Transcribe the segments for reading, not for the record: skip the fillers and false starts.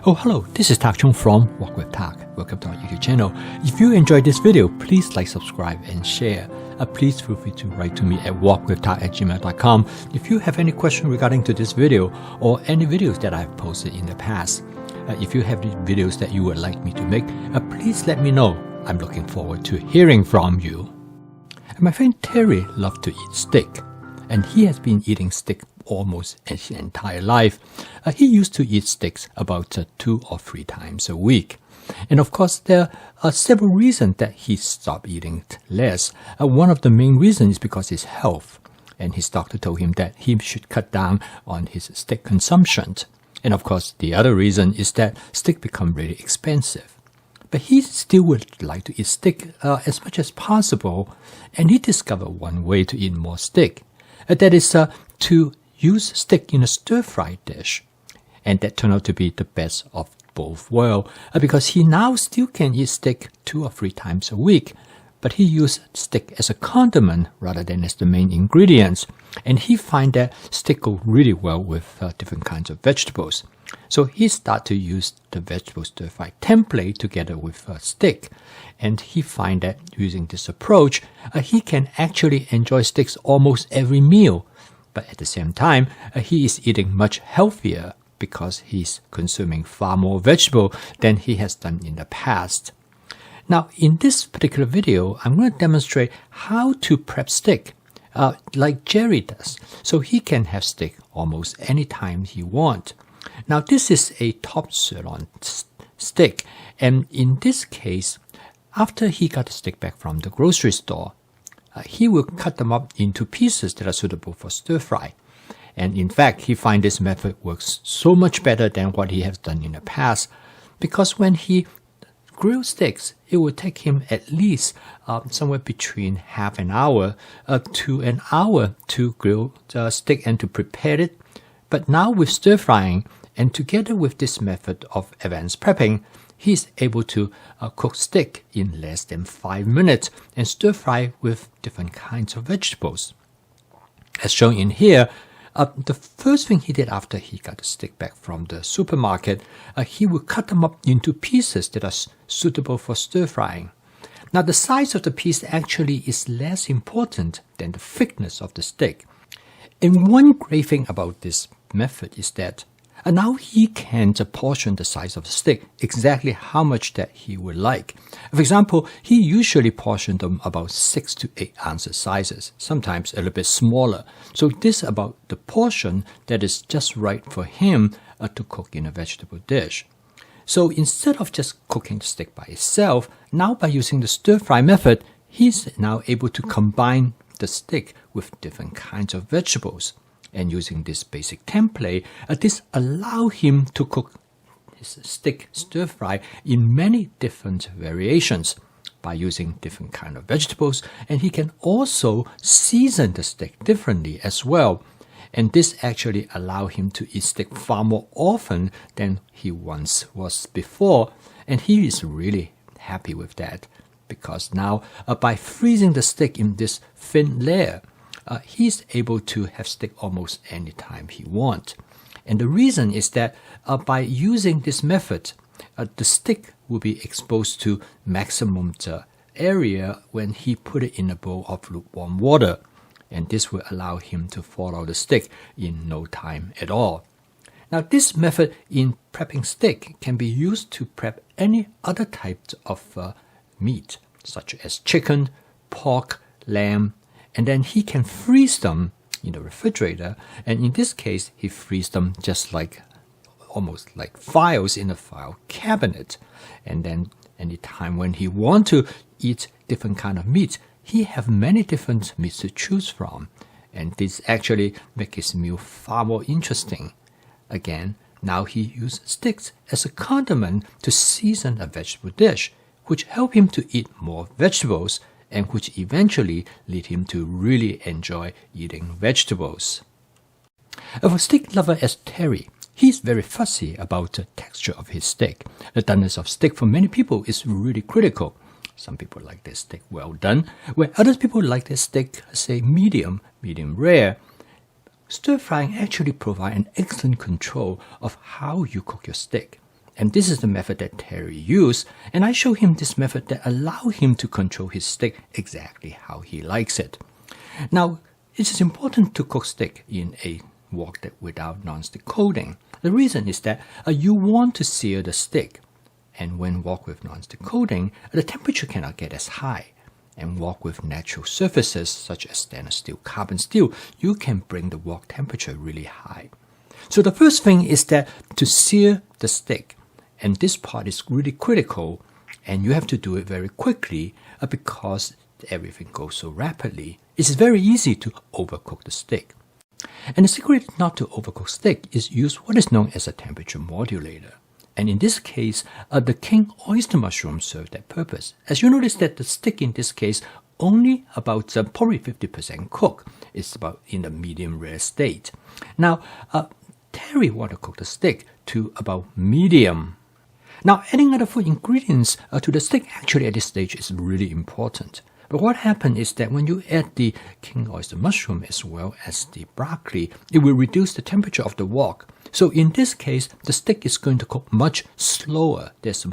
Oh, hello, this is Tak Chung from Walk with Tak. Welcome to our YouTube channel. If you enjoyed this video, please like, subscribe, and share. Please feel free to write to me at walkwithtak@gmail.com if you have any question regarding to this video or any videos that I've posted in the past. If you have videos that you would like me to make, please let me know. I'm looking forward to hearing from you. My friend Terry loves to eat steak, and he has been eating steak almost his entire life. He used to eat steaks about 2 or 3 times a week. And of course, there are several reasons that he stopped eating less. One of the main reasons is because his health. And his doctor told him that he should cut down on his steak consumption. And of course, the other reason is that steak become really expensive. But he still would like to eat steak as much as possible. And he discovered one way to eat more steak. That is to use steak in a stir-fry dish. And that turned out to be the best of both worlds, because he now still can eat steak 2 or 3 times a week, but he used steak as a condiment rather than as the main ingredients. And he find that steak go really well with different kinds of vegetables. So he started to use the vegetable stir-fry template together with steak. And he find that using this approach, he can actually enjoy steaks almost every meal. But at the same time, he is eating much healthier because he's consuming far more vegetable than he has done in the past. Now, in this particular video, I'm going to demonstrate how to prep steak like Jerry does, so he can have steak almost any time he wants. Now, this is a top sirloin steak, and in this case, after he got the steak back from the grocery store, he will cut them up into pieces that are suitable for stir-fry. And in fact, he finds this method works so much better than what he has done in the past, because when he grills steaks, it will take him at least somewhere between half an hour to an hour to grill the steak and to prepare it. But now with stir-frying, and together with this method of advanced prepping, he's able to cook steak in less than 5 minutes and stir-fry with different kinds of vegetables. As shown in here, the first thing he did after he got the steak back from the supermarket, he would cut them up into pieces that are suitable for stir-frying. Now, the size of the piece actually is less important than the thickness of the steak. And one great thing about this method is that now he can portion the size of the steak exactly how much that he would like. For example, he usually portioned them about 6 to 8 ounces sizes, sometimes a little bit smaller. So this is about the portion that is just right for him to cook in a vegetable dish. So instead of just cooking the steak by itself, now by using the stir-fry method, he's now able to combine the steak with different kinds of vegetables. And using this basic template, this allows him to cook his steak stir-fry in many different variations by using different kinds of vegetables. And he can also season the steak differently as well. And this actually allows him to eat steak far more often than he once was before. And he is really happy with that, because now by freezing the steak in this thin layer, he's able to have steak almost any time he wants. And the reason is that by using this method, the steak will be exposed to maximum area when he put it in a bowl of lukewarm water. And this will allow him to thaw out the steak in no time at all. Now, this method in prepping steak can be used to prep any other types of meat, such as chicken, pork, lamb, and then he can freeze them in the refrigerator. And in this case, he freezes them just like, almost like files in a file cabinet. And then anytime when he wants to eat different kind of meat, he have many different meats to choose from. And this actually makes his meal far more interesting. Again, now he uses steaks as a condiment to season a vegetable dish, which help him to eat more vegetables, and which eventually lead him to really enjoy eating vegetables. For steak lover as Terry, he's very fussy about the texture of his steak. The doneness of steak for many people is really critical. Some people like their steak well done, where other people like their steak, say, medium rare. Stir frying actually provides an excellent control of how you cook your steak. And this is the method that Terry used, and I show him this method that allows him to control his steak exactly how he likes it. Now, it is important to cook steak in a wok that without non-stick coating. The reason is that you want to sear the steak, and when wok with non-stick coating, the temperature cannot get as high. And wok with natural surfaces such as stainless steel, carbon steel, you can bring the wok temperature really high. So the first thing is that to sear the steak, and this part is really critical, and you have to do it very quickly because everything goes so rapidly. It's very easy to overcook the steak. And the secret not to overcook steak is use what is known as a temperature modulator. And in this case, the king oyster mushroom served that purpose. As you notice that the steak in this case only about probably 50% cooked. It's about in the medium rare state. Now, Terry want to cook the steak to about medium. Now, adding other food ingredients to the steak actually at this stage is really important. But what happens is that when you add the king oyster mushroom as well as the broccoli, it will reduce the temperature of the wok. So in this case, the steak is going to cook much slower. There's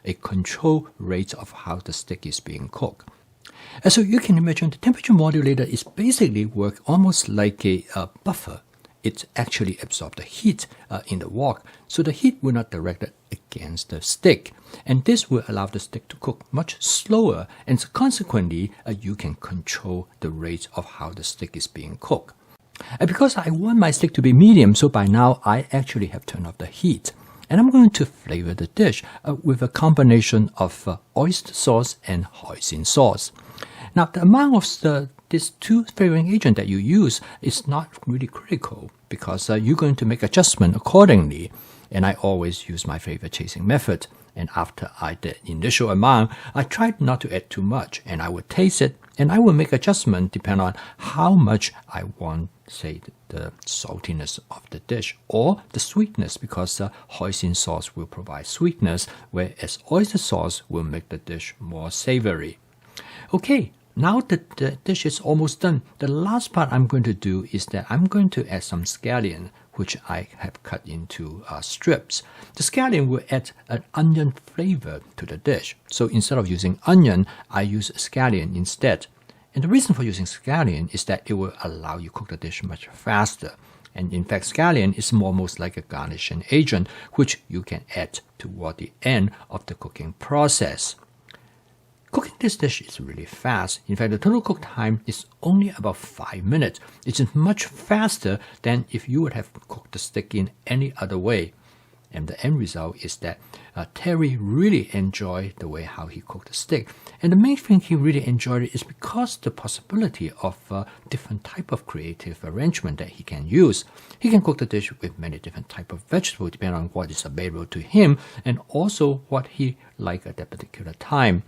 a control rate of how the steak is being cooked. And so you can imagine the temperature modulator is basically work almost like a buffer. It actually absorbs the heat in the wok, so the heat will not direct it against the steak. And this will allow the steak to cook much slower, and so consequently, you can control the rate of how the steak is being cooked. And because I want my steak to be medium, so by now I actually have turned off the heat. And I'm going to flavor the dish with a combination of oyster sauce and hoisin sauce. Now, the amount of these two flavoring agents that you use is not really critical because you're going to make adjustment accordingly. And I always use my flavor chasing method. And after I did initial amount, I tried not to add too much, and I would taste it, and I will make adjustment depending on how much I want, say, the saltiness of the dish or the sweetness, because hoisin sauce will provide sweetness, whereas oyster sauce will make the dish more savory. Okay, now that the dish is almost done, the last part I'm going to do is that I'm going to add some scallion, which I have cut into strips. The scallion will add an onion flavor to the dish. So instead of using onion, I use scallion instead. And the reason for using scallion is that it will allow you to cook the dish much faster. And in fact, scallion is almost like a garnishing agent, which you can add toward the end of the cooking process. Cooking this dish is really fast. In fact, the total cook time is only about 5 minutes. It's much faster than if you would have cooked the steak in any other way. And the end result is that Terry really enjoyed the way how he cooked the steak. And the main thing he really enjoyed it is because the possibility of different type of creative arrangement that he can use. He can cook the dish with many different type of vegetables depending on what is available to him and also what he liked at that particular time.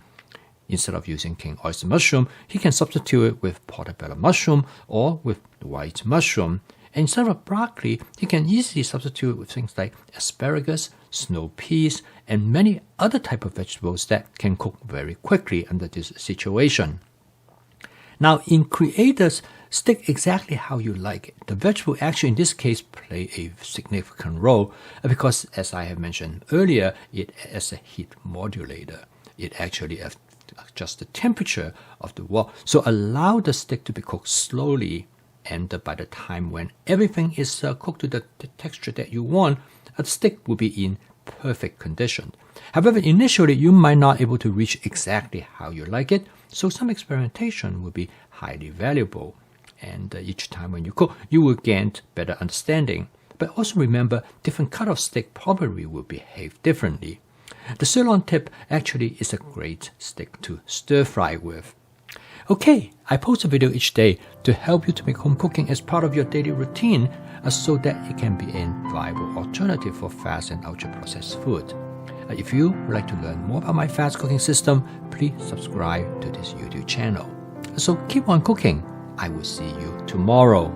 Instead of using king oyster mushroom, he can substitute it with portobello mushroom or with white mushroom. And instead of broccoli, he can easily substitute with things like asparagus, snow peas, and many other type of vegetables that can cook very quickly under this situation. Now, in creators, stick exactly how you like it. The vegetable actually in this case play a significant role because, as I have mentioned earlier, it as a heat modulator. It actually adjust the temperature of the wok. So allow the steak to be cooked slowly, and by the time when everything is cooked to the texture that you want, the steak will be in perfect condition. However, initially you might not be able to reach exactly how you like it, so some experimentation will be highly valuable. And each time when you cook, you will gain better understanding. But also remember, different cut of steak probably will behave differently. The sirloin tip actually is a great steak to stir fry with. Okay, I post a video each day to help you to make home cooking as part of your daily routine so that it can be a viable alternative for fast and ultra-processed food. If you would like to learn more about my fast cooking system, please subscribe to this YouTube channel. So keep on cooking. I will see you tomorrow.